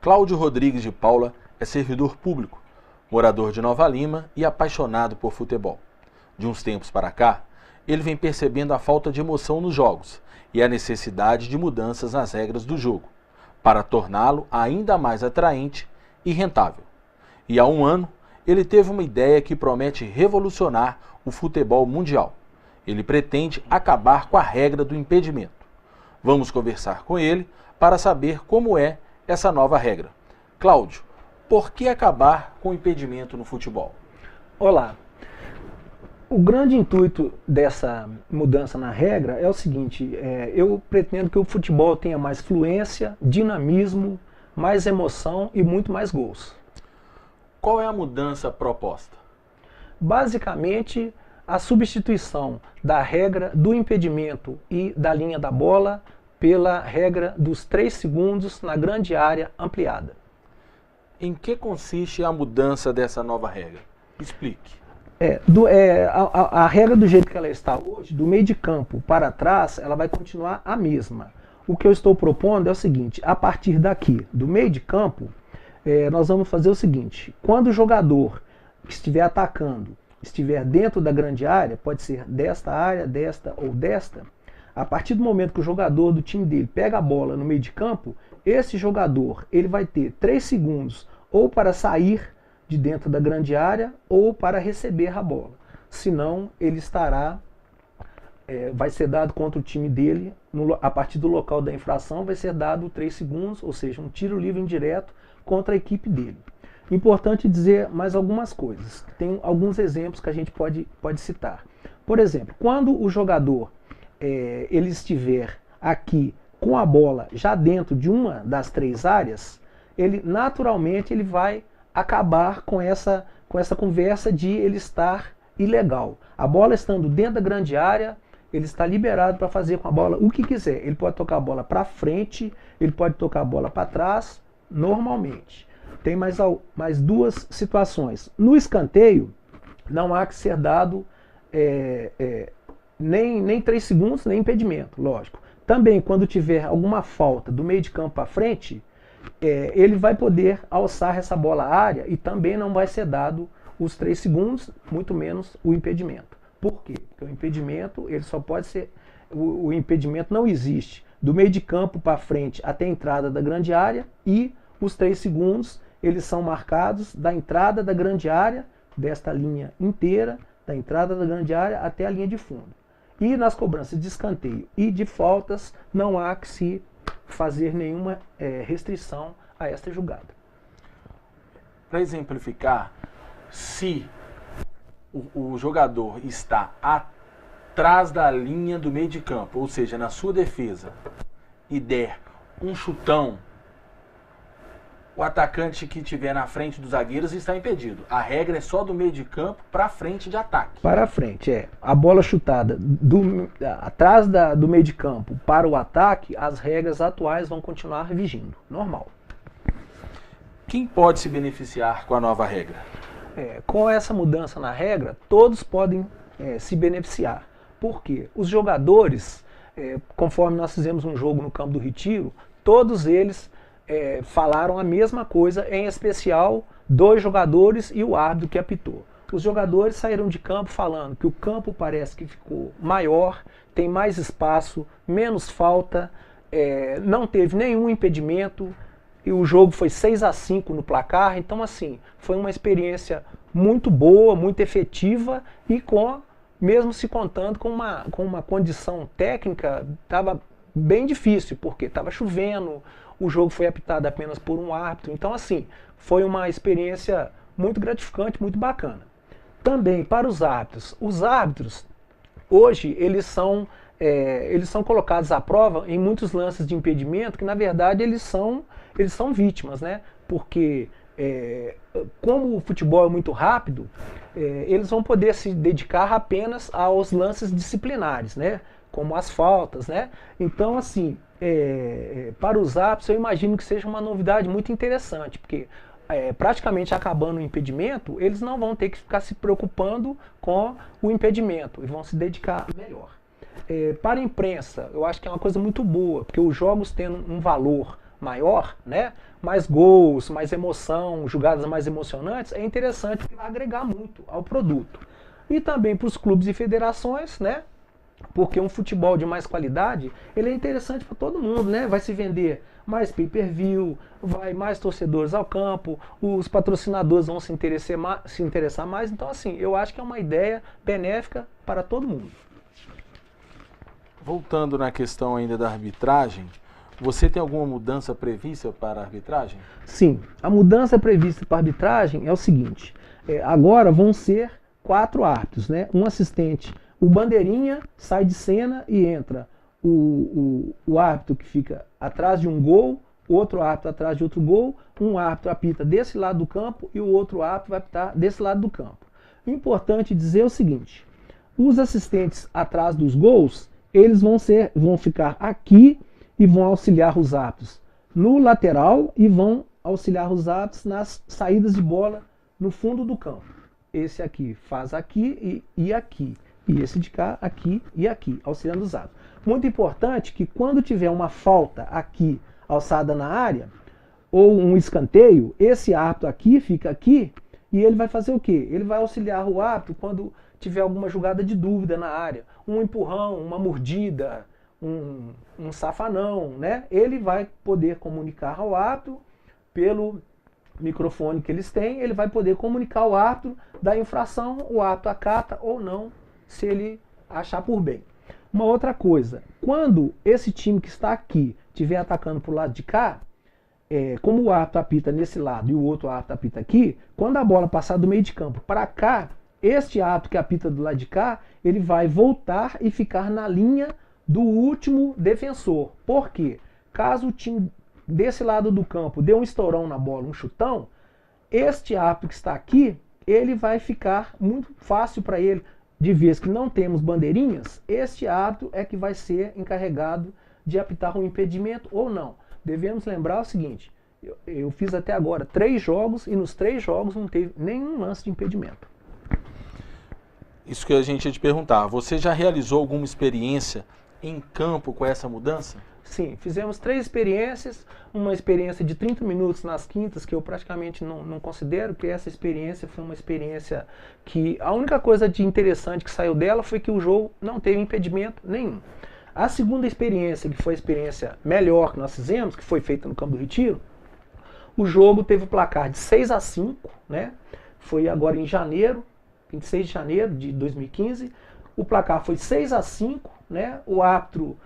Cláudio Rodrigues de Paula é servidor público, morador de Nova Lima e apaixonado por futebol. De uns tempos para cá, ele vem percebendo a falta de emoção nos jogos e a necessidade de mudanças nas regras do jogo, para torná-lo ainda mais atraente e rentável. E há um ano, ele teve uma ideia que promete revolucionar o futebol mundial. Ele pretende acabar com a regra do impedimento. Vamos conversar com ele para saber como é essa nova regra. Cláudio, por que acabar com o impedimento no futebol? Olá. O grande intuito dessa mudança na regra é o seguinte, eu pretendo que o futebol tenha mais fluência, dinamismo, mais emoção e muito mais gols. Qual é a mudança proposta? Basicamente, a substituição da regra do impedimento e da linha da bola pela regra dos 3 segundos na grande área ampliada. Em que consiste a mudança dessa nova regra? Explique. A regra do jeito que ela está hoje, do meio de campo para trás, ela vai continuar a mesma. O que eu estou propondo é o seguinte, a partir daqui, do meio de campo, nós vamos fazer o seguinte, quando o jogador que estiver atacando estiver dentro da grande área, pode ser desta área, desta ou desta, a partir do momento que o jogador do time dele pega a bola no meio de campo, esse jogador ele vai ter 3 segundos ou para sair de dentro da grande área ou para receber a bola. Senão ele vai ser dado contra o time dele, a partir do local da infração vai ser dado 3 segundos, ou seja, um tiro livre indireto contra a equipe dele. Importante dizer mais algumas coisas. Tem alguns exemplos que a gente pode citar. Por exemplo, quando o jogador ele estiver aqui com a bola já dentro de uma das 3 áreas, ele naturalmente ele vai acabar com essa conversa de ele estar ilegal. A bola estando dentro da grande área, ele está liberado para fazer com a bola o que quiser. Ele pode tocar a bola para frente, ele pode tocar a bola para trás, normalmente. Tem mais 2 situações. No escanteio, não há que ser dado nem 3 segundos, nem impedimento, lógico. Também, quando tiver alguma falta do meio de campo para frente, ele vai poder alçar essa bola à área e também não vai ser dado os 3 segundos, muito menos o impedimento. Por quê? Porque o impedimento, ele só pode ser... O impedimento não existe do meio de campo para frente até a entrada da grande área e os 3 segundos, eles são marcados da entrada da grande área, desta linha inteira, da entrada da grande área até a linha de fundo. E nas cobranças de escanteio e de faltas, não há que se fazer nenhuma restrição a esta jogada. Para exemplificar, se o jogador está atrás da linha do meio de campo, ou seja, na sua defesa, e der um chutão, o atacante que estiver na frente dos zagueiros está impedido. A regra é só do meio de campo para frente de ataque. Para frente, a bola chutada atrás do meio de campo para o ataque, as regras atuais vão continuar vigindo, normal. Quem pode se beneficiar com a nova regra? Com essa mudança na regra, todos podem se beneficiar. Por quê? Os jogadores, conforme nós fizemos um jogo no Campo do Retiro, todos eles falaram a mesma coisa, em especial 2 jogadores e o árbitro que apitou. Os jogadores saíram de campo falando que o campo parece que ficou maior, tem mais espaço, menos falta, não teve nenhum impedimento, e o jogo foi 6-5 no placar, então assim, foi uma experiência muito boa, muito efetiva e mesmo se contando com uma condição técnica, estava bem difícil, porque estava chovendo, o jogo foi apitado apenas por um árbitro, então assim, foi uma experiência muito gratificante, muito bacana. Também para os árbitros, hoje eles são colocados à prova em muitos lances de impedimento, que na verdade eles são vítimas, né? Porque como o futebol é muito rápido, eles vão poder se dedicar apenas aos lances disciplinares, né? Como as faltas, né? Então assim, para os árbitros eu imagino que seja uma novidade muito interessante, porque praticamente acabando o impedimento, eles não vão ter que ficar se preocupando com o impedimento e vão se dedicar melhor. Para a imprensa, eu acho que é uma coisa muito boa, porque os jogos tendo um valor maior, né, mais gols, mais emoção, jogadas mais emocionantes, é interessante porque vai agregar muito ao produto. E também para os clubes e federações, né? Porque um futebol de mais qualidade, ele é interessante para todo mundo, né? Vai se vender mais pay-per-view, vai mais torcedores ao campo, os patrocinadores vão se interessar mais. Então, assim, eu acho que é uma ideia benéfica para todo mundo. Voltando na questão ainda da arbitragem, você tem alguma mudança prevista para a arbitragem? Sim, a mudança prevista para a arbitragem é o seguinte, agora vão ser 4 árbitros, né? Um assistente. O bandeirinha sai de cena e entra o árbitro que fica atrás de um gol, outro árbitro atrás de outro gol, um árbitro apita desse lado do campo e o outro árbitro vai apitar desse lado do campo. O importante dizer é o seguinte, os assistentes atrás dos gols, eles vão ficar aqui e vão auxiliar os árbitros no lateral e vão auxiliar os árbitros nas saídas de bola no fundo do campo. Esse aqui faz aqui e aqui. E esse de cá, aqui e aqui, auxiliando os árbitros. Muito importante que quando tiver uma falta aqui, alçada na área, ou um escanteio, esse árbitro aqui fica aqui e ele vai fazer o quê? Ele vai auxiliar o árbitro quando tiver alguma jogada de dúvida na área. Um empurrão, uma mordida, um safanão, né? Ele vai poder comunicar ao árbitro pelo microfone que eles têm, ele vai poder comunicar ao árbitro da infração, o árbitro acata ou não, se ele achar por bem. Uma outra coisa, quando esse time que está aqui estiver atacando para o lado de cá, como o árbitro apita nesse lado e o outro árbitro apita aqui, quando a bola passar do meio de campo para cá, este árbitro que apita do lado de cá, ele vai voltar e ficar na linha do último defensor. Por quê? Caso o time desse lado do campo dê um estourão na bola, um chutão, este árbitro que está aqui, ele vai ficar muito fácil para ele. De vez que não temos bandeirinhas, este árbitro é que vai ser encarregado de apitar um impedimento ou não. Devemos lembrar o seguinte, eu fiz até agora 3 jogos e nos 3 jogos não teve nenhum lance de impedimento. Isso que a gente ia te perguntar, você já realizou alguma experiência em campo com essa mudança? Sim, fizemos 3 experiências, uma experiência de 30 minutos nas quintas, que eu praticamente não considero, que essa experiência foi uma experiência que a única coisa de interessante que saiu dela foi que o jogo não teve impedimento nenhum. A segunda experiência, que foi a experiência melhor que nós fizemos, que foi feita no Campo do Retiro, o jogo teve o placar de 6-5, né? Foi agora em janeiro, 26 de janeiro de 2015, o placar foi 6-5, né? O árbitro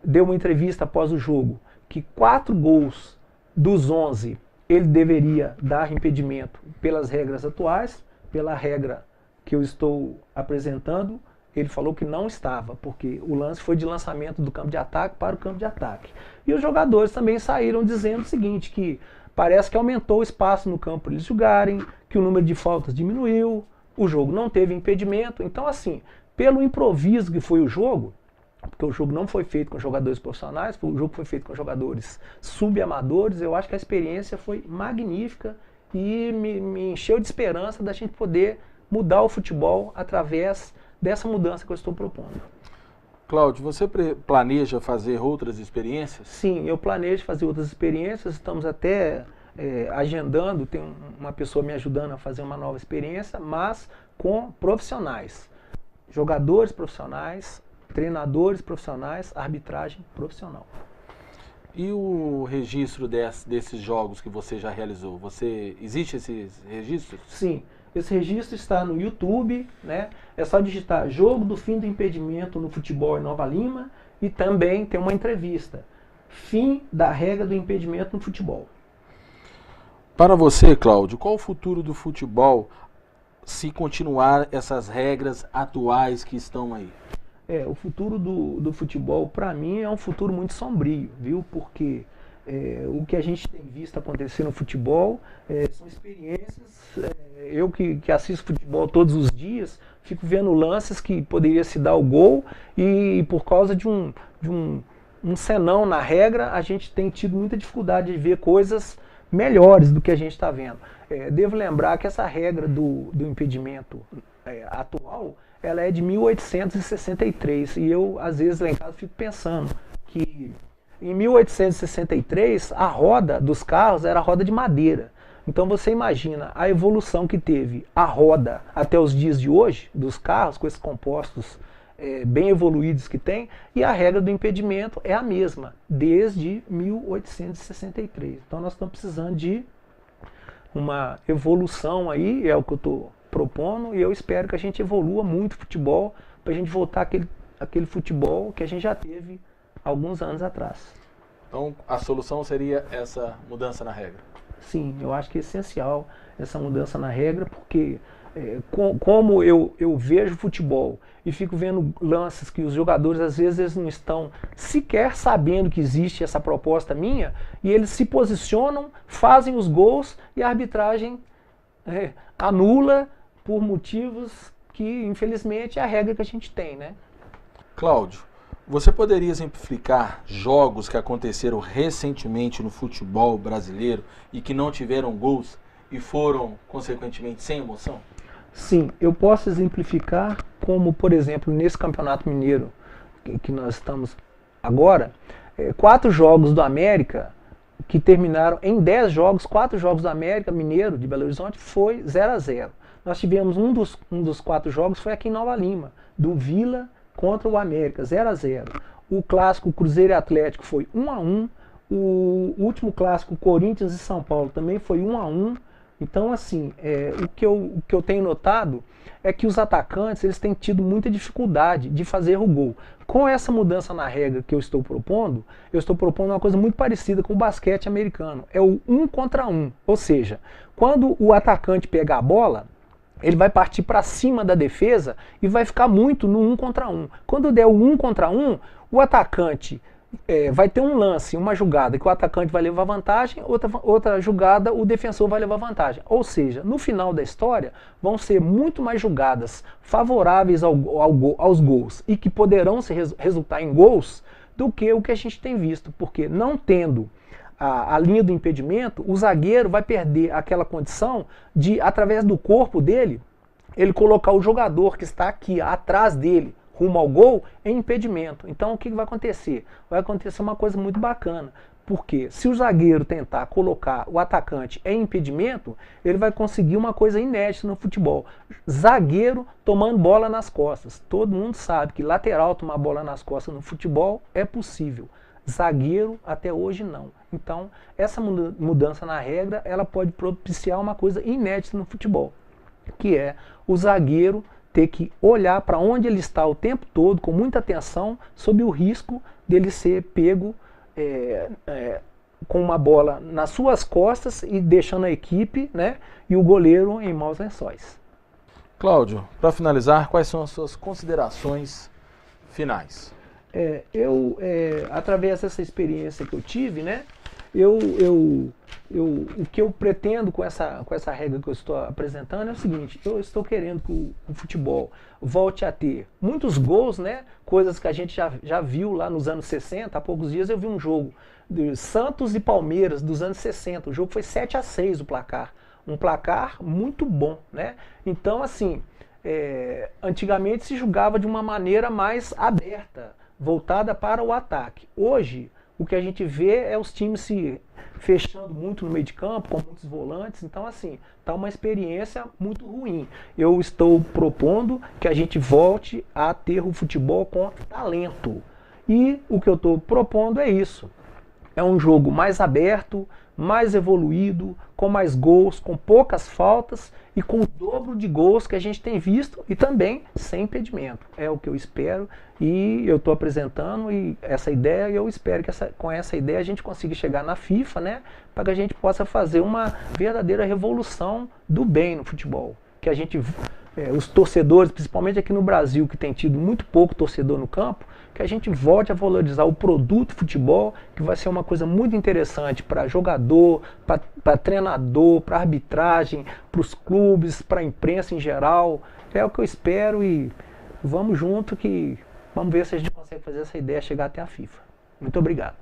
deu uma entrevista após o jogo que 4 gols dos 11 ele deveria dar impedimento pelas regras atuais, pela regra que eu estou apresentando, ele falou que não estava, porque o lance foi de lançamento do campo de ataque para o campo de ataque. E os jogadores também saíram dizendo o seguinte, que parece que aumentou o espaço no campo para eles jogarem, que o número de faltas diminuiu, o jogo não teve impedimento. Então, assim, pelo improviso que foi o jogo, porque o jogo não foi feito com jogadores profissionais, o jogo foi feito com jogadores subamadores, eu acho que a experiência foi magnífica e me encheu de esperança da gente poder mudar o futebol através dessa mudança que eu estou propondo. Cláudio, você planeja fazer outras experiências? Sim, eu planejo fazer outras experiências, estamos até agendando, tem uma pessoa me ajudando a fazer uma nova experiência, mas com profissionais, jogadores profissionais, treinadores profissionais, arbitragem profissional. E o registro desses jogos que você já realizou? Existe esses registros? Sim, esse registro está no YouTube, né? É só digitar Jogo do Fim do Impedimento no Futebol em Nova Lima e também tem uma entrevista, Fim da Regra do Impedimento no Futebol. Para você, Cláudio, qual o futuro do futebol se continuar essas regras atuais que estão aí? O futuro do futebol, para mim, é um futuro muito sombrio, viu? Porque o que a gente tem visto acontecer no futebol são experiências. Eu que assisto futebol todos os dias, fico vendo lances que poderia se dar o gol e por causa de um senão na regra, a gente tem tido muita dificuldade de ver coisas melhores do que a gente está vendo. Devo lembrar que essa regra do impedimento atual, ela é de 1863 e eu, às vezes, lá em casa fico pensando que Em 1863, a roda dos carros era roda de madeira. Então você imagina a evolução que teve a roda até os dias de hoje, dos carros, com esses compostos bem evoluídos que tem, e a regra do impedimento é a mesma, desde 1863. Então nós estamos precisando de uma evolução aí, é o que eu estou propondo, e eu espero que a gente evolua muito o futebol, para a gente voltar àquele futebol que a gente já teve alguns anos atrás. Então a solução seria essa mudança na regra? Sim, eu acho que é essencial essa mudança na regra, porque como eu vejo futebol e fico vendo lances que os jogadores às vezes eles não estão sequer sabendo que existe essa proposta minha, e eles se posicionam, fazem os gols e a arbitragem anula por motivos que infelizmente é a regra que a gente tem, né? Cláudio, você poderia exemplificar jogos que aconteceram recentemente no futebol brasileiro e que não tiveram gols e foram, consequentemente, sem emoção? Sim, eu posso exemplificar como, por exemplo, nesse Campeonato Mineiro que nós estamos agora, 4 jogos do América que terminaram em 10 jogos, 4 jogos do América Mineiro de Belo Horizonte foi 0-0. Nós tivemos um dos 4 jogos foi aqui em Nova Lima, do Vila contra o América, 0-0. O clássico Cruzeiro e Atlético foi 1-1. O último clássico Corinthians e São Paulo também foi 1-1. Então, assim, o que eu tenho notado é que os atacantes eles têm tido muita dificuldade de fazer o gol. Com essa mudança na regra que eu estou propondo uma coisa muito parecida com o basquete americano. É o 1 contra 1. Ou seja, quando o atacante pegar a bola, ele vai partir para cima da defesa e vai ficar muito no 1 contra 1. Quando der o 1 contra 1, o atacante vai ter um lance, uma jogada que o atacante vai levar vantagem, outra jogada o defensor vai levar vantagem. Ou seja, no final da história vão ser muito mais jogadas favoráveis aos gols e que poderão resultar em gols do que o que a gente tem visto, porque não tendo a linha do impedimento, o zagueiro vai perder aquela condição de, através do corpo dele, ele colocar o jogador que está aqui atrás dele, rumo ao gol, em impedimento. Então o que vai acontecer? Vai acontecer uma coisa muito bacana, porque se o zagueiro tentar colocar o atacante em impedimento, ele vai conseguir uma coisa inédita no futebol. Zagueiro tomando bola nas costas. Todo mundo sabe que lateral tomar bola nas costas no futebol é possível. Zagueiro até hoje não. Então essa mudança na regra ela pode propiciar uma coisa inédita no futebol, que é o zagueiro ter que olhar para onde ele está o tempo todo, com muita atenção, sob o risco dele ser pego com uma bola nas suas costas e deixando a equipe, né, e o goleiro em maus lençóis. Cláudio, para finalizar, quais são as suas considerações finais? Através dessa experiência que eu tive, né, o que eu pretendo com essa regra que eu estou apresentando é o seguinte: eu estou querendo que o futebol volte a ter muitos gols, né? Coisas que a gente já viu lá nos anos 60. Há poucos dias eu vi um jogo de Santos e Palmeiras dos anos 60. O jogo foi 7-6 o placar. Um placar muito bom, né? Então, assim, antigamente se jogava de uma maneira mais aberta, voltada para o ataque. Hoje, o que a gente vê é os times se fechando muito no meio de campo, com muitos volantes. Então, assim, está uma experiência muito ruim. Eu estou propondo que a gente volte a ter o futebol com talento. E o que eu estou propondo é isso. É um jogo mais aberto, mais evoluído, com mais gols, com poucas faltas e com o dobro de gols que a gente tem visto e também sem impedimento. É o que eu espero e eu estou apresentando essa ideia e eu espero que com essa ideia a gente consiga chegar na FIFA, né, para que a gente possa fazer uma verdadeira revolução do bem no futebol. Que a gente, os torcedores, principalmente aqui no Brasil, que tem tido muito pouco torcedor no campo, que a gente volte a valorizar o produto futebol, que vai ser uma coisa muito interessante para jogador, para treinador, para arbitragem, para os clubes, para a imprensa em geral. É o que eu espero e vamos junto que vamos ver se a gente consegue fazer essa ideia chegar até a FIFA. Muito obrigado.